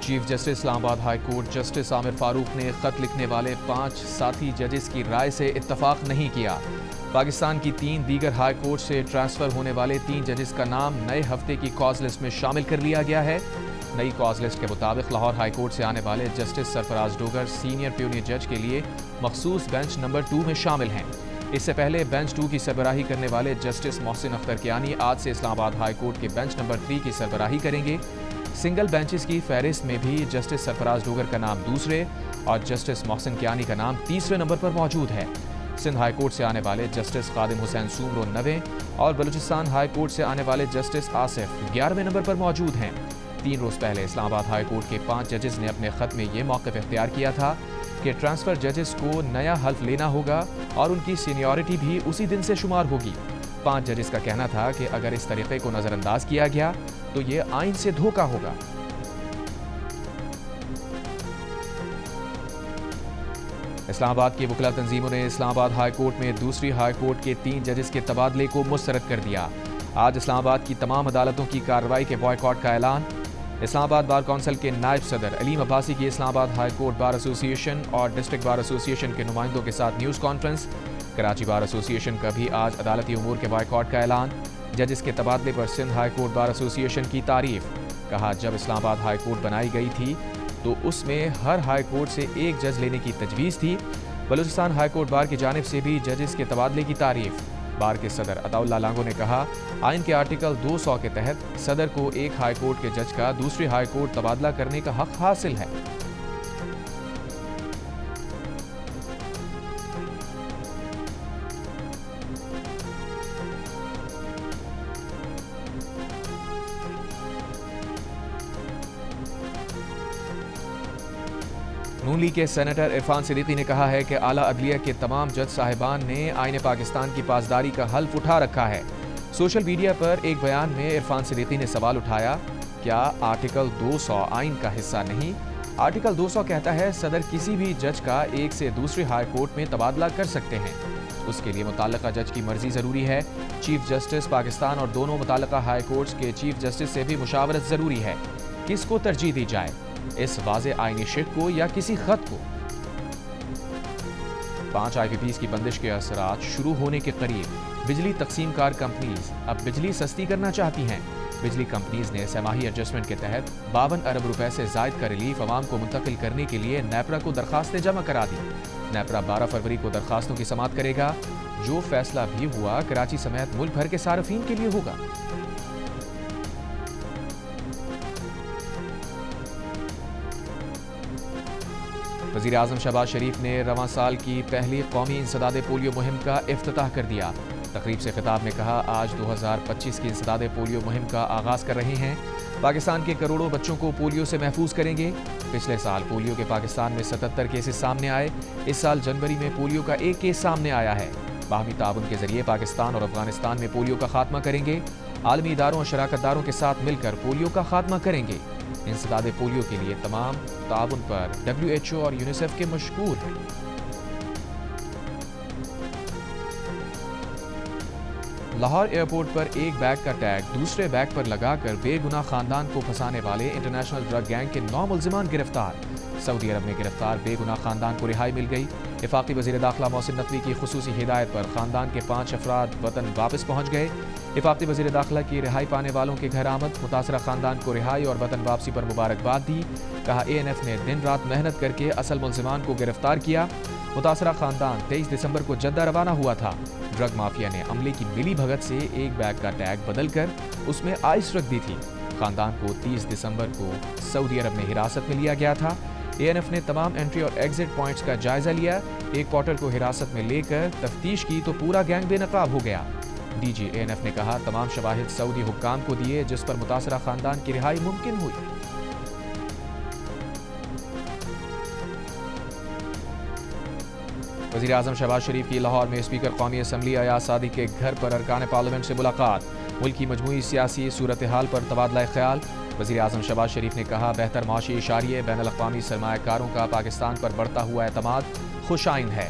Chief justice اسلام آباد high court justice عامر فاروق نے خط لکھنے والے 5 ساتھی ججز کی رائے سے اتفاق نہیں کیا۔ پاکستان کی 3 دیگر ہائی کورٹ سے ٹرانسفر ہونے والے 3 ججز کا نام نئے ہفتے کی کاز لسٹ میں شامل کر لیا گیا ہے۔ نئی کاز لسٹ کے مطابق لاہور ہائی کورٹ سے آنے والے جسٹس سرفراز ڈوگر سینئر پیونی جج کے لیے مخصوص بینچ نمبر 2 میں شامل ہیں۔ اس سے پہلے بینچ 2 کی سربراہی کرنے والے جسٹس محسن اختر کیانی آج سے اسلام آباد ہائی کورٹ کے بینچ نمبر 3 کی سربراہی کریں گے۔ سنگل بینچز کی فہرست میں بھی جسٹس سرفراز ڈوگر کا نام دوسرے اور جسٹس محسن کیانی کا نام تیسرے نمبر پر موجود ہے۔ سندھ ہائی کورٹ سے آنے والے جسٹس خادم حسین سومرو 90 اور بلوچستان ہائی کورٹ سے آنے والے جسٹس آصف 11ویں نمبر پر موجود ہیں۔ 3 روز پہلے اسلام آباد ہائی کورٹ کے 5 ججز نے اپنے خط میں یہ موقف اختیار کیا تھا کہ ٹرانسفر ججز کو نیا حلف لینا ہوگا اور ان کی سینیورٹی بھی اسی دن سے شمار ہوگی۔ 5 ججز کا کہنا تھا کہ اگر اس طریقے کو نظر انداز کیا گیا تو یہ آئین سے دھوکہ ہوگا۔ اسلام آباد کی وکلا تنظیموں نے اسلام آباد ہائی کورٹ میں دوسری ہائی کورٹ کے 3 ججز کے تبادلے کو مسترد کر دیا۔ آج اسلام آباد کی تمام عدالتوں کی کارروائی کے بائیکاٹ کا اعلان۔ اسلام آباد بار کونسل کے نائب صدر علیم عباسی کی اسلام آباد ہائی کورٹ بار ایسوسی ایشن اور ڈسٹرکٹ بار ایسوسی ایشن کے نمائندوں کے ساتھ نیوز کانفرنس۔ کراچی بار ایسوسی ایشن کا بھی آج عدالتی امور کے بائیکاٹ کا اعلان۔ ججز کے تبادلے پر سندھ ہائی کورٹ بار ایسوسی ایشن کی تعریف۔ کہا جب اسلام آباد ہائی کورٹ بنائی گئی تھی تو اس میں ہر ہائی کورٹ سے 1 جج لینے کی تجویز تھی۔ بلوچستان ہائی کورٹ بار کی جانب سے بھی ججز کے تبادلے کی تعریف۔ بار کے صدر عطا اللہ لانگو نے کہا آئین کے آرٹیکل 200 کے تحت صدر کو ایک ہائی کورٹ کے جج کا دوسری ہائی کورٹ تبادلہ کرنے کا حق حاصل ہے۔ نون لیگ کے سینیٹر عرفان صدیقی نے کہا ہے کہ اعلیٰ عدلیہ کے تمام جج صاحبان نے آئین پاکستان کی پاسداری کا حلف اٹھا رکھا ہے۔ سوشل میڈیا پر ایک بیان میں عرفان صدیقی نے سوال اٹھایا کیا آرٹیکل 200 آئین کا حصہ نہیں؟ آرٹیکل 200 کہتا ہے صدر کسی بھی جج کا ایک سے دوسری ہائی کورٹ میں تبادلہ کر سکتے ہیں۔ اس کے لیے متعلقہ جج کی مرضی ضروری ہے۔ چیف جسٹس پاکستان اور دونوں متعلقہ ہائی کورٹس کے چیف جسٹس سے بھی مشاورت ضروری ہے۔ کس کو ترجیح دی جائے، اس واضح آئینی شق کو یا کسی خط کو؟ 5 آئی پی پیز کی بندش کے اثرات شروع ہونے کے قریب۔ بجلی تقسیم کار کمپنیز اب بجلی سستی کرنا چاہتی ہیں۔ بجلی کمپنیز نے سہ ماہی ایڈجسٹمنٹ کے تحت 52 ارب روپے سے زائد کا ریلیف عوام کو منتقل کرنے کے لیے نیپرا کو درخواستیں جمع کرا دی۔ نیپرا 12 فروری کو درخواستوں کی سماعت کرے گا۔ جو فیصلہ بھی ہوا کراچی سمیت ملک بھر کے صارفین کے لیے ہوگا۔ وزیر اعظم شہباز شریف نے رواں سال کی پہلی قومی انسداد پولیو مہم کا افتتاح کر دیا۔ تقریب سے خطاب میں کہا آج 2025 کی انسداد پولیو مہم کا آغاز کر رہے ہیں۔ پاکستان کے کروڑوں بچوں کو پولیو سے محفوظ کریں گے۔ پچھلے سال پولیو کے پاکستان میں 77 کیسز سامنے آئے۔ اس سال جنوری میں پولیو کا 1 کیس سامنے آیا ہے۔ باہمی تعاون کے ذریعے پاکستان اور افغانستان میں پولیو کا خاتمہ کریں گے۔ عالمی اداروں اور شراکت داروں کے ساتھ مل کر پولیو کا خاتمہ کریں گے۔ انسداد پولیو کے لیے تمام تعاون پر WHO اور یونیسیف کے مشکور ہیں۔ لاہور ایئرپورٹ پر ایک بیگ کا ٹیگ دوسرے بیگ پر لگا کر بے گناہ خاندان کو پھنسانے والے انٹرنیشنل ڈرگ گینگ کے 9 ملزمان گرفتار۔ سعودی عرب میں گرفتار بے گناہ خاندان کو رہائی مل گئی۔ وفاقی وزیر داخلہ محسن نقوی کی خصوصی ہدایت پر خاندان کے 5 افراد وطن واپس پہنچ گئے۔ وفاقی وزیر داخلہ کی رہائی پانے والوں کے گھر آمد، متاثرہ خاندان کو رہائی اور وطن واپسی پر مبارکباد دی۔ کہا ANF نے دن رات محنت کر کے اصل ملزمان کو گرفتار کیا۔ متاثرہ خاندان 23 دسمبر کو جدہ روانہ ہوا تھا۔ ڈرگ مافیا نے عملے کی ملی بھگت سے ایک بیگ کا ٹیگ بدل کر اس میں آئس رکھ دی تھی۔ خاندان کو 30 دسمبر کو سعودی عرب میں حراست میں لیا گیا تھا۔ ANF نے تمام انٹری اور ایگزٹ پوائنٹس کا جائزہ لیا۔ ایک پورٹر کو حراست میں لے کر تفتیش کی تو پورا گینگ بے نقاب ہو گیا۔ DG ANF نے کہا تمام شواہد سعودی حکام کو دیے جس پر متاثرہ خاندان کی رہائی ممکن ہوئی۔ وزیر اعظم شہباز شریف کی لاہور میں اسپیکر قومی اسمبلی ایاز صادق کے گھر پر ارکان پارلیمنٹ سے ملاقات۔ ملک کی مجموعی سیاسی صورتحال پر تبادلہ خیال۔ وزیر اعظم شہباز شریف نے کہا بہتر معاشی اشاریے بین الاقوامی سرمایہ کاروں کا پاکستان پر بڑھتا ہوا اعتماد خوش آئند ہے۔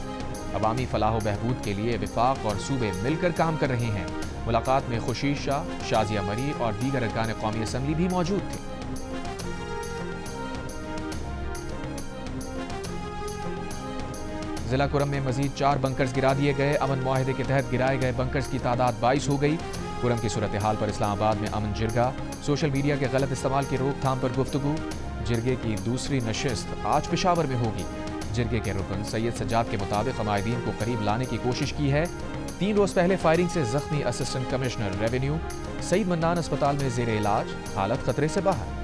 عوامی فلاح و بہبود کے لیے وفاق اور صوبے مل کر کام کر رہے ہیں۔ ملاقات میں خورشید شاہ، شازیہ مری اور دیگر ارکان قومی اسمبلی بھی موجود تھے۔ ضلع کرم میں مزید 4 بنکرز گرا دیے گئے۔ امن معاہدے کے تحت گرائے گئے بنکرز کی تعداد 22 ہو گئی۔ کرم کی صورتحال پر اسلام آباد میں امن جرگہ، سوشل میڈیا کے غلط استعمال کی روک تھام پر گفتگو۔ جرگے کی دوسری نشست آج پشاور میں ہوگی۔ جرگے کے رکن سید سجاد کے مطابق عمائدین کو قریب لانے کی کوشش کی ہے۔ 3 روز پہلے فائرنگ سے زخمی اسسٹنٹ کمشنر ریونیو سعید منان اسپتال میں زیر علاج، حالت خطرے سے باہر۔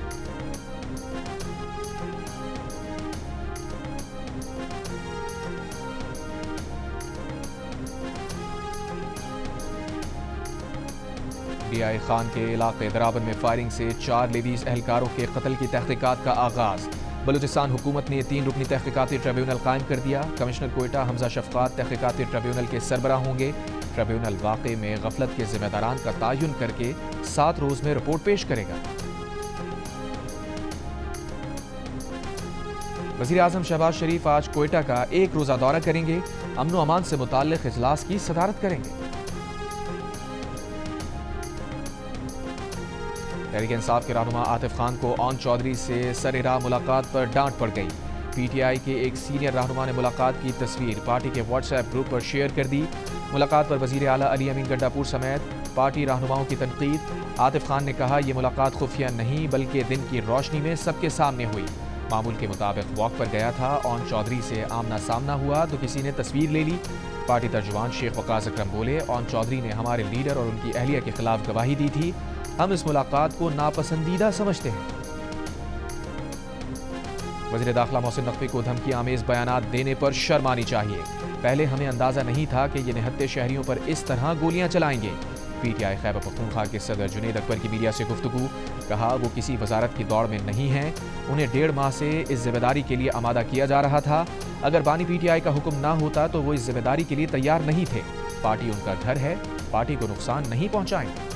ڈی آئی خان کے علاقے درابن میں فائرنگ سے 4 لیڈیز اہلکاروں کے قتل کی تحقیقات کا آغاز۔ بلوچستان حکومت نے 3 رکنی تحقیقاتی ٹریبیونل قائم کر دیا۔ کمشنر کوئٹہ حمزہ شفقات تحقیقاتی ٹریبیونل کے سربراہ ہوں گے۔ ٹریبیونل واقعے میں غفلت کے ذمہ داران کا تعین کر کے 7 روز میں رپورٹ پیش کرے گا۔ وزیر اعظم شہباز شریف آج کوئٹہ کا 1 روزہ دورہ کریں گے۔ امن و امان سے متعلق اجلاس کی صدارت کریں گے۔ تحریک انصاف کے رہنما عاطف خان کو اون چودھری سے سر راہ ملاقات پر ڈانٹ پڑ گئی۔ پی ٹی آئی کے ایک سینئر رہنما نے ملاقات کی تصویر پارٹی کے واٹس ایپ گروپ پر شیئر کر دی۔ ملاقات پر وزیر اعلیٰ علی امین گڈا پور سمیت پارٹی رہنماؤں کی تنقید۔ عاطف خان نے کہا یہ ملاقات خفیہ نہیں بلکہ دن کی روشنی میں سب کے سامنے ہوئی۔ معمول کے مطابق واک پر گیا تھا، اون چودھری سے آمنا سامنا ہوا تو کسی نے تصویر لے لی۔ پارٹی ترجمان شیخ وقاص اکرم بولے، اون چودھری نے ہمارے لیڈر اور ان کی اہلیہ کے خلاف گواہی دی تھی، ہم اس ملاقات کو ناپسندیدہ سمجھتے ہیں۔ وزیر داخلہ محسن نقوی کو دھمکی آمیز بیانات دینے پر شرم آنی چاہیے، پہلے ہمیں اندازہ نہیں تھا کہ یہ نہتے شہریوں پر اس طرح گولیاں چلائیں گے۔ P T I Khyber Pakhtunkhwa کے صدر جنید اکبر کی میڈیا سے گفتگو، کہا وہ کسی وزارت کی دوڑ میں نہیں ہیں، انہیں 1.5 ماہ سے اس ذمہ داری کے لیے آمادہ کیا جا رہا تھا۔ اگر بانی پی ٹی آئی کا حکم نہ ہوتا تو وہ اس ذمہ داری کے لیے تیار نہیں تھے۔ پارٹی ان کا گھر ہے، پارٹی کو نقصان نہیں پہنچائیں گے۔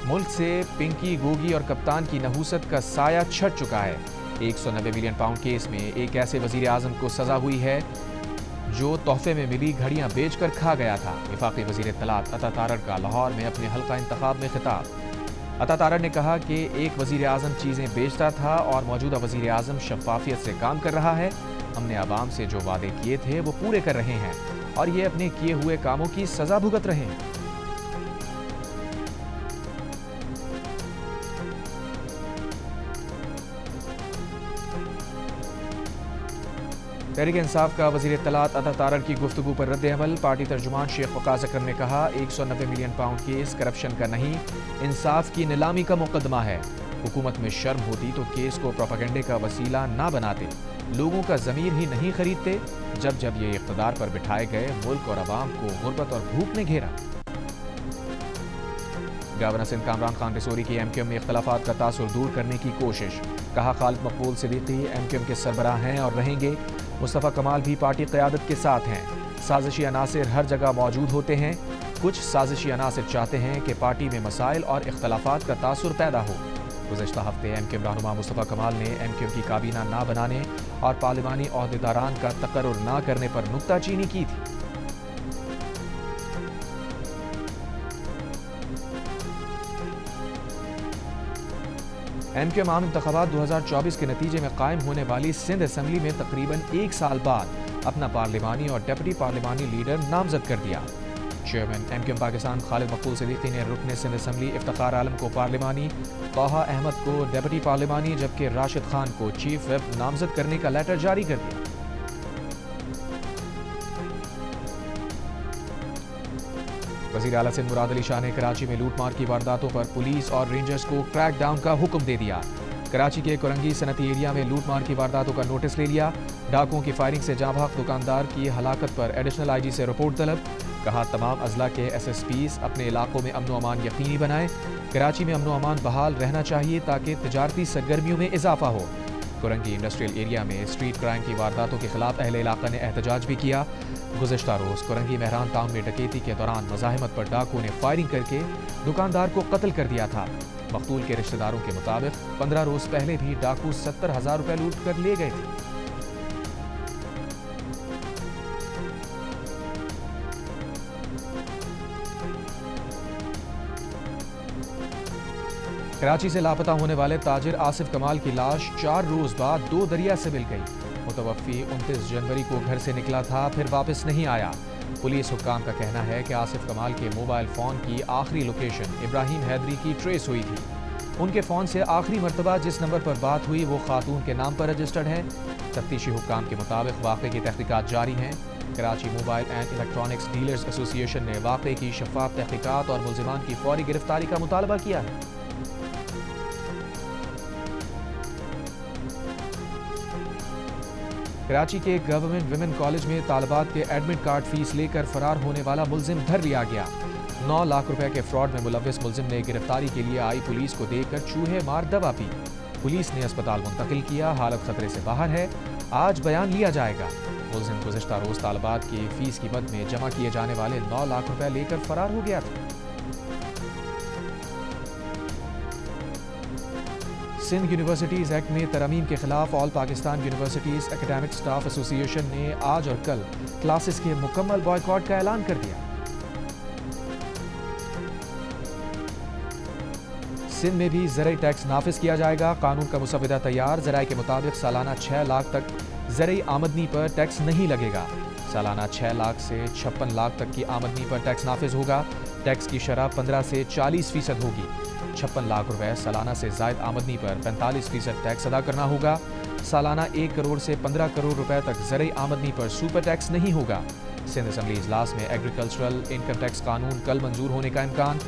ملک سے پنکی گوگی اور کپتان کی نحوست کا سایہ چھٹ چکا ہے۔ 190 ملین پاؤنڈ کیس میں ایک ایسے وزیر اعظم کو سزا ہوئی ہے جو تحفے میں ملی گھڑیاں بیچ کر کھا گیا تھا۔ وفاقی وزیر اطلاعات عطا تارڑ کا لاہور میں اپنے حلقہ انتخاب میں خطاب۔ عطا تارڑ نے کہا کہ ایک وزیر اعظم چیزیں بیچتا تھا اور موجودہ وزیر اعظم شفافیت سے کام کر رہا ہے۔ ہم نے عوام سے جو وعدے کیے تھے وہ پورے کر رہے ہیں اور یہ اپنے کیے ہوئے کاموں کی سزا بھگت رہے ہیں۔ تحریک انصاف کا وزیر اطلاعات عطا تارڑ کی گفتگو پر رد عمل۔ پارٹی ترجمان شیخ وقاص اکرم نے کہا 190 ملین پاؤنڈ کیس کرپشن کا نہیں، انصاف کی نیلامی کا مقدمہ ہے۔ حکومت میں شرم ہوتی تو کیس کو پروپیگنڈے کا وسیلہ نہ بناتے، لوگوں کا ضمیر ہی نہیں خریدتے۔ جب جب یہ اقتدار پر بٹھائے گئے ملک اور عوام کو غربت اور بھوک نے گھیرا۔ گورنر سندھ کامران خان رسوری کی ایم کیو ایم میں اختلافات کا تاثر دور کرنے کی کوشش، کہا خالد Maqbool Siddiqui M Q M کے سربراہ ہیں اور رہیں گے۔ مصطفیٰ کمال بھی پارٹی قیادت کے ساتھ ہیں۔ سازشی عناصر ہر جگہ موجود ہوتے ہیں، کچھ سازشی عناصر چاہتے ہیں کہ پارٹی میں مسائل اور اختلافات کا تاثر پیدا ہو۔ گزشتہ ہفتے ایم کیو ایم رہنما مصطفیٰ کمال نے ایم کیو ایم کی کابینہ نہ بنانے اور پارلیمانی عہدیداران کا تقرر نہ کرنے پر نکتہ چینی کی تھی۔ ایم کیو ایم عام انتخابات 2024 کے نتیجے میں قائم ہونے والی سندھ اسمبلی میں تقریباً 1 سال بعد اپنا پارلیمانی اور ڈپٹی پارلیمانی لیڈر نامزد کر دیا۔ Chairman M Q M Pakistan Khalid Maqbool Siddiqui نے رکن سندھ اسمبلی افتخار عالم کو پارلیمانی، طٰہٰ احمد کو ڈپٹی پارلیمانی جبکہ راشد خان کو چیف ویپ نامزد کرنے کا لیٹر جاری کر دیا۔ وزیر اعلیٰ سندھ مراد علی شاہ نے کراچی میں لوٹ مار کی وارداتوں پر پولیس اور رینجرز کو کریک ڈاؤن کا حکم دے دیا۔ کراچی کے کورنگی صنعتی ایریا میں لوٹ مار کی وارداتوں کا نوٹس لے لیا۔ ڈاکوؤں کی فائرنگ سے جاں بحق دکاندار کی ہلاکت پر ایڈیشنل آئی جی سے رپورٹ طلب، کہا تمام اضلاع کے ایس ایس پیز اپنے علاقوں میں امن و امان یقینی بنائیں۔ کراچی میں امن و امان بحال رہنا چاہیے تاکہ تجارتی سرگرمیوں میں اضافہ ہو۔ کورنگی انڈسٹریل ایریا میں اسٹریٹ کرائم کی وارداتوں کے خلاف اہل علاقہ نے احتجاج بھی کیا۔ گزشتہ روز کورنگی مہران ٹاؤن میں ڈکیتی کے دوران مزاحمت پر ڈاکوؤں نے فائرنگ کر کے دکاندار کو قتل کر دیا تھا۔ مقتول کے رشتہ داروں کے مطابق 15 روز پہلے بھی ڈاکو 70,000 روپے لوٹ کر لے گئے تھے۔ کراچی سے لاپتہ ہونے والے تاجر آصف کمال کی لاش 4 روز بعد 2 دریا سے مل گئی۔ متوفی 29 جنوری کو گھر سے نکلا تھا، پھر واپس نہیں آیا۔ پولیس حکام کا کہنا ہے کہ آصف کمال کے موبائل فون کی آخری لوکیشن ابراہیم حیدری کی ٹریس ہوئی تھی۔ ان کے فون سے آخری مرتبہ جس نمبر پر بات ہوئی وہ خاتون کے نام پر رجسٹرڈ ہے۔ تفتیشی حکام کے مطابق واقعے کی تحقیقات جاری ہیں۔ Karachi mobile and electronics dealers ایسوسی ایشن نے واقعے کی شفاف تحقیقات اور ملزمان کی فوری گرفتاری کا مطالبہ کیا ہے۔ کراچی کے گورنمنٹ ویمن کالج میں طالبات کے ایڈمٹ کارڈ فیس لے کر فرار ہونے والا ملزم دھر لیا گیا۔ 9 لاکھ روپے کے فراڈ میں ملوث ملزم نے گرفتاری کے لیے آئی پولیس کو دیکھ کر چوہے مار دوا پی۔ پولیس نے اسپتال منتقل کیا، حالت خطرے سے باہر ہے، آج بیان لیا جائے گا۔ ملزم گزشتہ روز طالبات کی فیس کی مد میں جمع کیے جانے والے 9 لاکھ روپے لے کر فرار ہو گیا تھا۔ سندھ یونیورسٹیز ایکٹ میں ترامیم کے خلاف آل پاکستان یونیورسٹیز اکیڈمک سٹاف ایسوسی ایشن نے آج اور کل کلاسز کے مکمل بائیکاٹ کا اعلان کر دیا۔ سندھ میں بھی زرعی ٹیکس نافذ کیا جائے گا، قانون کا مسودہ تیار۔ ذرائع کے مطابق سالانہ 6 لاکھ تک زرعی آمدنی پر ٹیکس نہیں لگے گا۔ سالانہ 6 لاکھ سے 56 لاکھ تک کی آمدنی پر ٹیکس نافذ ہوگا۔ ٹیکس کی شرح 15 سے 40% ہوگی۔ 56 لاکھ روپے سالانہ سے زائد آمدنی پر 45% ٹیکس ادا کرنا ہوگا۔ سالانہ 1 کروڑ سے 15 کروڑ روپے تک زرعی آمدنی پر سپر ٹیکس نہیں ہوگا۔ سندھ اسمبلی اجلاس میں ایگریکلچرل انکم ٹیکس قانون کل منظور ہونے کا امکان۔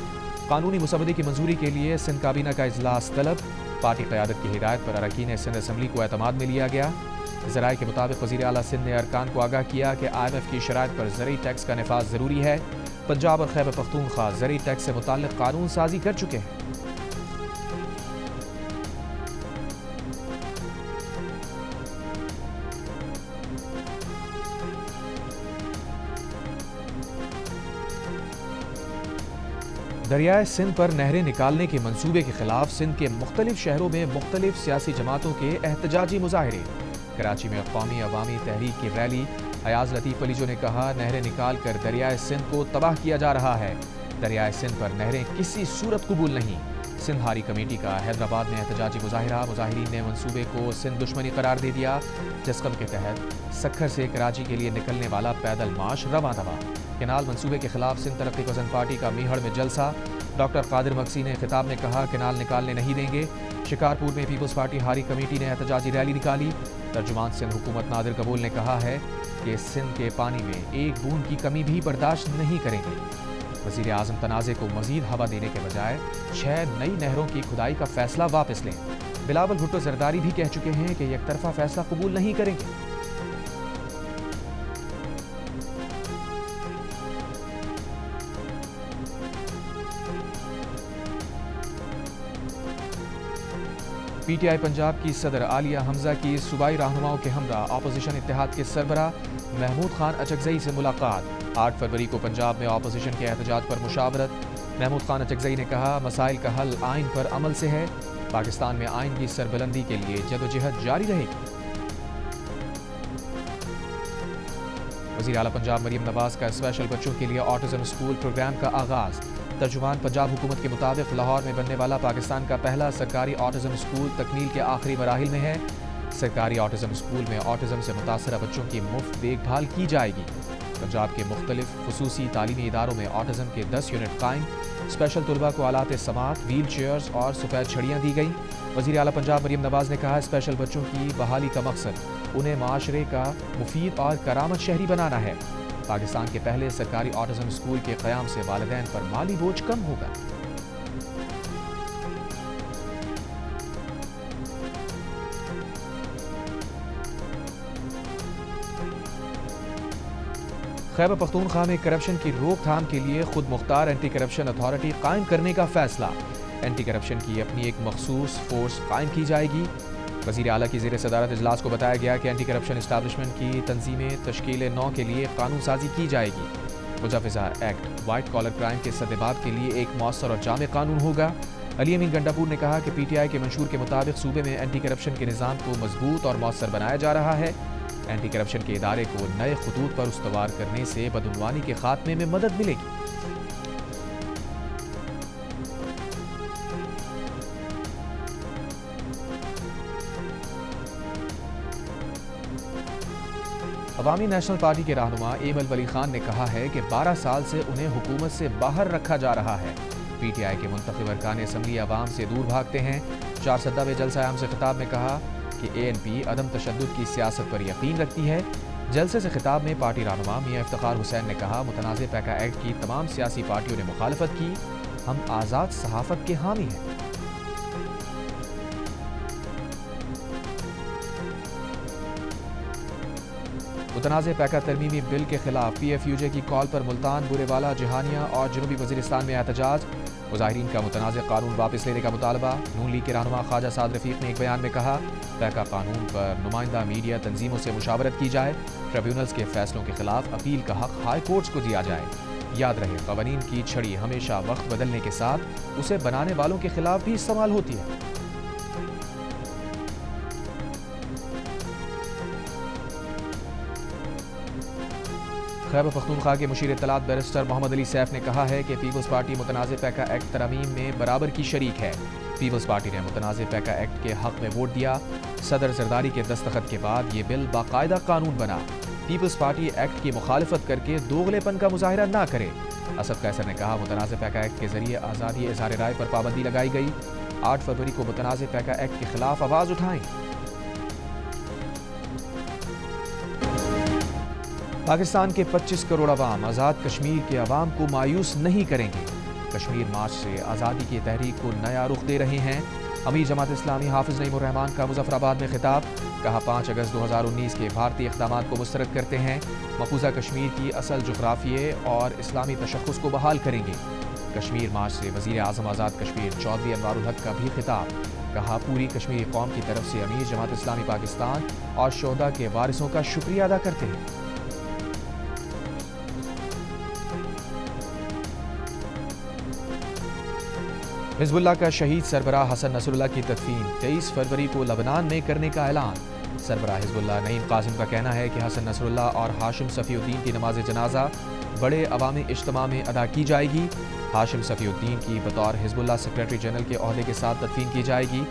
قانونی مسودے کی منظوری کے لیے سندھ کابینہ کا اجلاس طلب۔ پارٹی قیادت کی ہدایت پر اراکین سندھ اسمبلی کو اعتماد میں لیا گیا۔ ذرائع کے مطابق وزیر اعلیٰ سندھ نے ارکان کو آگاہ کیا کہ IMF کی شرائط پر زرعی ٹیکس کا نفاذ ضروری ہے۔ پنجاب اور خیبر پختونخوا زرعی ٹیکس سے متعلق قانون سازی کر چکے ہیں۔ دریائے سندھ پر نہریں نکالنے کے منصوبے کے خلاف سندھ کے مختلف شہروں میں مختلف سیاسی جماعتوں کے احتجاجی مظاہرے۔ کراچی میں قومی عوامی تحریک کی ریلی۔ ایاز لطیف علیجو نے کہا، نہریں نکال کر دریائے سندھ کو تباہ کیا جا رہا ہے۔ دریائے سندھ پر نہریں کسی صورت قبول نہیں۔ سندھ ہاری کمیٹی کا حیدرآباد میں احتجاجی مظاہرہ۔ مظاہرین نے منصوبے کو سندھ دشمنی قرار دے دیا۔ جسکم کے تحت سکھر سے کراچی کے لیے نکلنے والا پیدل مارچ رواں دوا۔ کینال منصوبے کے خلاف سندھ ترقی پسند پارٹی کا میہڑ میں جلسہ۔ ڈاکٹر قادر مکسی نے خطاب میں کہا، کینال نکالنے نہیں دیں گے۔ شکارپور میں پیپلز پارٹی ہاری کمیٹی نے احتجاجی ریلی نکالی۔ ترجمان سندھ حکومت نادر قبول نے کہا ہے کہ سندھ کے پانی میں ایک بوند کی کمی بھی برداشت نہیں کریں گے۔ وزیر اعظم تنازع کو مزید ہوا دینے کے بجائے 6 نئی نہروں کی کھدائی کا فیصلہ واپس لیں۔ بلاول بھٹو زرداری بھی کہہ چکے ہیں کہ یک طرفہ فیصلہ قبول نہیں کریں گے۔ پی ٹی آئی پنجاب کی صدر عالیہ حمزہ کی صوبائی رہنماؤں کے ہمراہ اپوزیشن اتحاد کے سربراہ محمود خان اچکزئی سے ملاقات۔ 8 فروری کو پنجاب میں اپوزیشن کے احتجاج پر مشاورت۔ محمود خان اچکزئی نے کہا، مسائل کا حل آئین پر عمل سے ہے۔ پاکستان میں آئین کی سربلندی کے لیے جدوجہد جاری رہے گی۔ وزیر اعلیٰ پنجاب مریم نواز کا اسپیشل بچوں کے لیے آٹزم اسکول پروگرام کا آغاز۔ ترجمان پنجاب حکومت کے مطابق لاہور میں بننے والا پاکستان کا پہلا سرکاری آٹزم اسکول تکمیل کے آخری مراحل میں ہے۔ سرکاری آٹزم اسکول میں آٹزم سے متاثرہ بچوں کی مفت دیکھ بھال کی جائے گی۔ پنجاب کے مختلف خصوصی تعلیمی اداروں میں آٹزم کے 10 یونٹ قائم۔ اسپیشل طلبہ کو آلات سماعت، ویل چیئرز اور سفید چھڑیاں دی گئیں۔ وزیر اعلیٰ پنجاب مریم نواز نے کہا، اسپیشل بچوں کی بحالی کا مقصد انہیں معاشرے کا مفید اور کارآمد شہری بنانا ہے۔ پاکستان کے پہلے سرکاری آٹزم اسکول کے قیام سے والدین پر مالی بوجھ کم ہوگا۔ خیبر پختونخوا میں کرپشن کی روک تھام کے لیے خود مختار اینٹی کرپشن اتھارٹی قائم کرنے کا فیصلہ۔ اینٹی کرپشن کی اپنی ایک مخصوص فورس قائم کی جائے گی۔ وزیر اعلیٰ کی زیر صدارت اجلاس کو بتایا گیا کہ اینٹی کرپشن اسٹیبلشمنٹ کی تنظیمیں تشکیل 9 کے لیے قانون سازی کی جائے گی۔ مجوزہ ایکٹ وائٹ کالر کرائم کے سدباب کے لیے ایک مؤثر اور جامع قانون ہوگا۔ علی امین گنڈاپور نے کہا کہ پی ٹی آئی کے منشور کے مطابق صوبے میں اینٹی کرپشن کے نظام کو مضبوط اور مؤثر بنایا جا رہا ہے۔ اینٹی کرپشن کے ادارے کو نئے خطوط پر استوار کرنے سے بدعنوانی کے خاتمے میں مدد ملے گی۔ عوامی نیشنل پارٹی کے رہنما ایمل ولی خان نے کہا ہے کہ 12 سال سے انہیں حکومت سے باہر رکھا جا رہا ہے۔ پی ٹی آئی کے منتخب ارکان اسمبلی عوام سے دور بھاگتے ہیں۔ چارسدہ میں جلسہ عام سے خطاب میں کہا کہ اے این پی عدم تشدد کی سیاست پر یقین رکھتی ہے۔ جلسے سے خطاب میں پارٹی رہنما میاں افتخار حسین نے کہا متنازع پیکا ایکٹ کی تمام سیاسی پارٹیوں نے مخالفت کی، ہم آزاد صحافت کے حامی ہیں۔ متنازع پیکا ترمیمی بل کے خلاف پی ایف یو جے کی کال پر ملتان، برے والا، جہانیہ اور جنوبی وزیرستان میں احتجاج۔ مظاہرین کا متنازع قانون واپس لینے کا مطالبہ۔ نون لیگ کے رہنما خواجہ سعد رفیق نے ایک بیان میں کہا پیکا قانون پر نمائندہ میڈیا تنظیموں سے مشاورت کی جائے، ٹریبیونلز کے فیصلوں کے خلاف اپیل کا حق ہائی کورٹس کو دیا جائے۔ یاد رہے قوانین کی چھڑی ہمیشہ وقت بدلنے کے ساتھ اسے بنانے والوں کے خلاف بھی استعمال ہوتی ہے۔ خیبر پختونخوا کے مشیر اطلاعات بیرسٹر محمد علی سیف نے کہا ہے کہ پیپلز پارٹی متنازع پیکا ایکٹ ترامیم میں برابر کی شریک ہے۔ پیپلز پارٹی نے متنازع پیکا ایکٹ کے حق میں ووٹ دیا۔ صدر زرداری کے دستخط کے بعد یہ بل باقاعدہ قانون بنا۔ پیپلز پارٹی ایکٹ کی مخالفت کر کے دوغلے پن کا مظاہرہ نہ کرے۔ اسد قیصر نے کہا متنازع پیکا ایکٹ کے ذریعے آزادی اظہار رائے پر پابندی لگائی گئی۔ 8 فروری کو متنازع پیکا ایکٹ کے خلاف آواز اٹھائیں۔ پاکستان کے 25 کروڑ عوام آزاد کشمیر کے عوام کو مایوس نہیں کریں گے۔ کشمیر مارچ سے آزادی کی تحریک کو نیا رخ دے رہے ہیں۔ امیر جماعت اسلامی حافظ نعیم الرحمان کا مظفر آباد میں خطاب، کہا 5 اگست 2019 کے بھارتی اقدامات کو مسترد کرتے ہیں، مقبوضہ کشمیر کی اصل جغرافیے اور اسلامی تشخص کو بحال کریں گے۔ کشمیر مارچ سے وزیر اعظم آزاد کشمیر چودھری انوار الحق کا بھی خطاب، کہا پوری کشمیری قوم کی طرف سے امیر جماعت اسلامی پاکستان اور شہداء کے وارثوں کا شکریہ ادا کرتے ہیں۔ حزب اللہ کا شہید سربراہ حسن نصر اللہ کی تدفین 23 فروری کو لبنان میں کرنے کا اعلان۔ سربراہ حزب اللہ نعیم قاسم کا کہنا ہے کہ حسن نصر اللہ اور ہاشم صفی الدین کی نماز جنازہ بڑے عوامی اجتماع میں ادا کی جائے گی۔ ہاشم صفی الدین کی بطور حزب اللہ سیکریٹری جنرل کے عہدے کے ساتھ تدفین کی جائے گی۔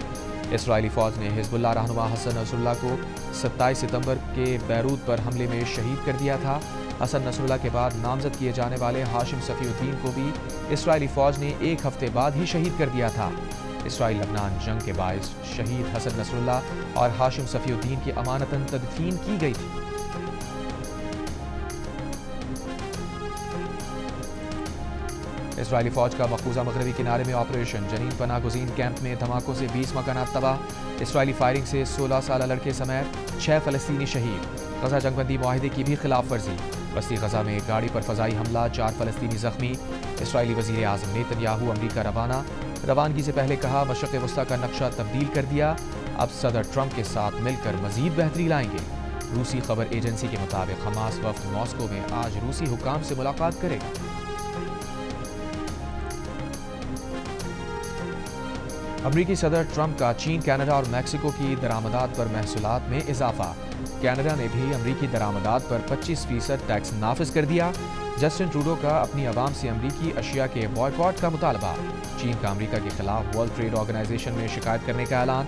اسرائیلی فوج نے حزب اللہ رہنما حسن نصر اللہ کو 27 ستمبر کے بیروت پر حملے میں شہید کر دیا تھا۔ حسن نصر اللہ کے بعد نامزد کیے جانے والے ہاشم صفی الدین کو بھی اسرائیلی فوج نے 1 ہفتے بعد ہی شہید کر دیا تھا۔ اسرائیل لبنان جنگ کے باعث شہید حسن نصر اللہ اور ہاشم صفی الدین کی امانتاً تدفین کی گئی تھی۔ اسرائیلی فوج کا مقبوضہ مغربی کنارے میں آپریشن جنین پناہ گزین کیمپ میں دھماکوں سے 20 مکانات تباہ۔ اسرائیلی فائرنگ سے 16 سالہ لڑکے سمیت 6 فلسطینی شہید۔ غزہ جنگ بندی معاہدے کی بھی خلاف ورزی۔ وسطی غزہ میں گاڑی پر فضائی حملہ، 4 فلسطینی زخمی۔ اسرائیلی وزیر اعظم نیتن یاہو امریکہ روانہ۔ روانگی سے پہلے کہا مشرق وسطیٰ کا نقشہ تبدیل کر دیا، اب صدر ٹرمپ کے ساتھ مل کر مزید بہتری لائیں گے۔ روسی خبر ایجنسی کے مطابق حماس وفد ماسکو میں آج روسی حکام سے ملاقات کرے گا۔ امریکی صدر ٹرمپ کا چین، کینیڈا اور میکسیکو کی درآمدات پر محصولات میں اضافہ۔ کینیڈا نے بھی امریکی درآمدات پر 25% ٹیکس نافذ کر دیا۔ جسٹن ٹروڈو کا اپنی عوام سے امریکی اشیاء کے بائیکاٹ کا مطالبہ۔ چین کا امریکہ کے خلاف ورلڈ ٹریڈ آرگنائزیشن میں شکایت کرنے کا اعلان۔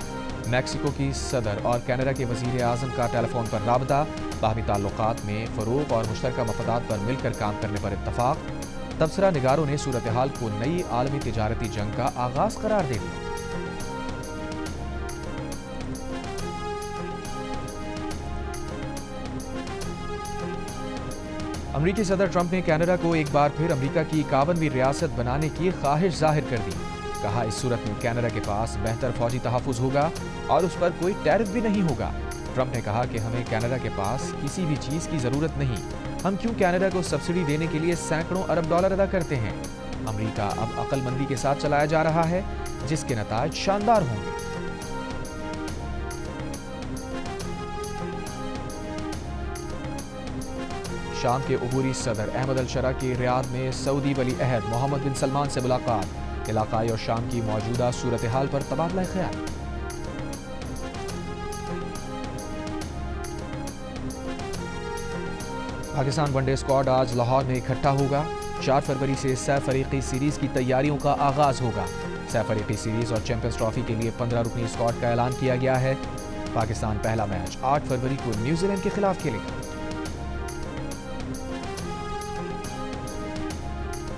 میکسیکو کی صدر اور کینیڈا کے وزیر اعظم کا ٹیلی فون پر رابطہ۔ باہمی تعلقات میں فروغ اور مشترکہ مفادات پر مل کر کام کرنے پر اتفاق۔ تبصرہ نگاروں نے صورتحال کو نئی عالمی تجارتی جنگ کا آغاز قرار دے دیا۔ امریکی صدر ٹرمپ نے کینیڈا کو ایک بار پھر امریکہ کی 51ویں ریاست بنانے کی خواہش ظاہر کر دی۔ کہا اس صورت میں کینیڈا کے پاس بہتر فوجی تحفظ ہوگا اور اس پر کوئی ٹیرف بھی نہیں ہوگا۔ ٹرمپ نے کہا کہ ہمیں کینیڈا کے پاس کسی بھی چیز کی ضرورت نہیں، ہم کیوں کینیڈا کو سبسڈی دینے کے لیے سینکڑوں ارب ڈالر ادا کرتے ہیں۔ امریکہ اب عقل مندی کے ساتھ چلایا جا رہا ہے، جس کے نتائج شاندار ہوں گے۔ شام کے عبوری صدر احمد الشرع کی ریاض میں سعودی ولی عہد محمد بن سلمان سے ملاقات۔ علاقائی اور شام کی موجودہ صورتحال پر تبادلہ خیال۔ پاکستان ون ڈے اسکواڈ آج لاہور میں اکٹھا ہوگا۔ 4 فروری سے 6 فریقی سیریز کی تیاریوں کا آغاز ہوگا۔ 6 فریقی سیریز اور چیمپئنز ٹرافی کے لیے 15 رکنی اسکواڈ کا اعلان کیا گیا ہے۔ پاکستان پہلا میچ 8 فروری کو نیوزی لینڈ کے خلاف کھیلے گا۔